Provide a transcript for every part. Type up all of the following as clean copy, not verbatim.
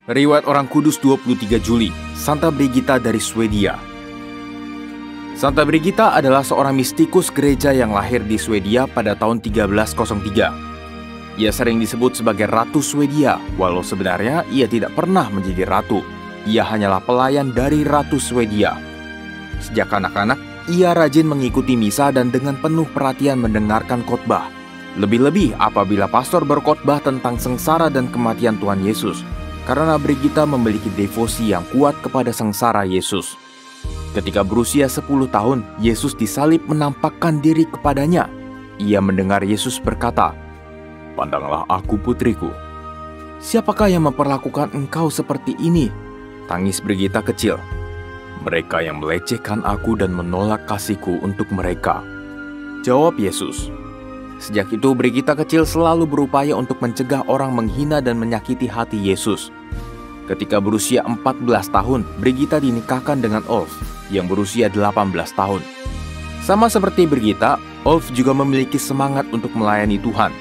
Riwayat Orang Kudus 23 Juli, Santa Brigitta dari Swedia. Santa Brigitta adalah seorang mistikus gereja yang lahir di Swedia pada tahun 1303. Ia sering disebut sebagai Ratu Swedia, walau sebenarnya ia tidak pernah menjadi ratu. Ia hanyalah pelayan dari Ratu Swedia. Sejak anak-anak, ia rajin mengikuti misa dan dengan penuh perhatian mendengarkan khotbah. Lebih-lebih apabila pastor berkhotbah tentang sengsara dan kematian Tuhan Yesus, karena Brigitta memiliki devosi yang kuat kepada sengsara Yesus. Ketika berusia 10 tahun, Yesus disalib menampakkan diri kepadanya. Ia mendengar Yesus berkata, "Pandanglah aku, putriku. Siapakah yang memperlakukan engkau seperti ini?" Tangis Brigitta kecil. "Mereka yang melecehkan aku dan menolak kasihku untuk mereka," jawab Yesus. Sejak itu Brigitta kecil selalu berupaya untuk mencegah orang menghina dan menyakiti hati Yesus. Ketika berusia 14 tahun, Brigitta dinikahkan dengan Ulf yang berusia 18 tahun. Sama seperti Brigitta, Ulf juga memiliki semangat untuk melayani Tuhan.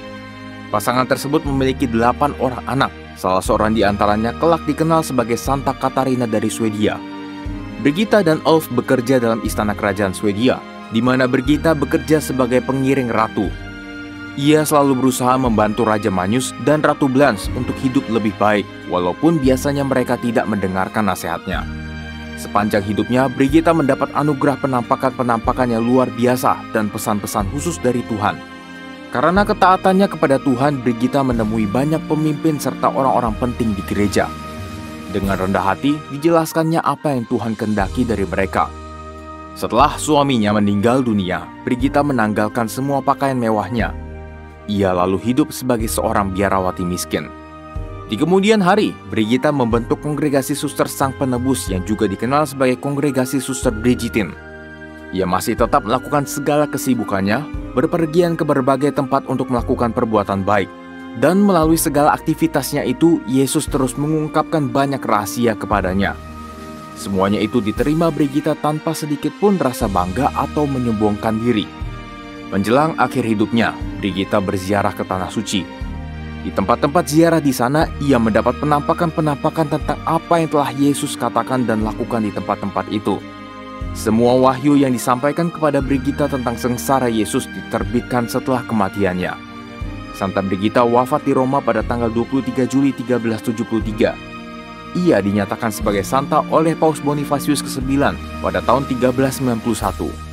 Pasangan tersebut memiliki 8 orang anak. Salah seorang di antaranya kelak dikenal sebagai Santa Katarina dari Swedia. Brigitta dan Ulf bekerja dalam istana kerajaan Swedia, di mana Brigitta bekerja sebagai pengiring ratu. Ia selalu berusaha membantu Raja Magnus dan Ratu Blanche untuk hidup lebih baik, walaupun biasanya mereka tidak mendengarkan nasihatnya. Sepanjang hidupnya, Brigitta mendapat anugerah penampakan-penampakan yang luar biasa dan pesan-pesan khusus dari Tuhan. Karena ketaatannya kepada Tuhan, Brigitta menemui banyak pemimpin serta orang-orang penting di gereja. Dengan rendah hati, dijelaskannya apa yang Tuhan kehendaki dari mereka. Setelah suaminya meninggal dunia, Brigitta menanggalkan semua pakaian mewahnya. Ia lalu hidup sebagai seorang biarawati miskin. Di kemudian hari, Brigitta membentuk kongregasi Suster Sang Penebus yang juga dikenal sebagai kongregasi Suster Brigittine. Ia masih tetap melakukan segala kesibukannya, berpergian ke berbagai tempat untuk melakukan perbuatan baik. Dan melalui segala aktivitasnya itu, Yesus terus mengungkapkan banyak rahasia kepadanya. Semuanya itu diterima Brigitta tanpa sedikit pun rasa bangga atau menyombongkan diri. Menjelang akhir hidupnya, Brigitta berziarah ke Tanah Suci. Di tempat-tempat ziarah di sana, ia mendapat penampakan-penampakan tentang apa yang telah Yesus katakan dan lakukan di tempat-tempat itu. Semua wahyu yang disampaikan kepada Brigitta tentang sengsara Yesus diterbitkan setelah kematiannya. Santa Brigitta wafat di Roma pada tanggal 23 Juli 1373. Ia dinyatakan sebagai santa oleh Paus Bonifasius ke-9 pada tahun 1391.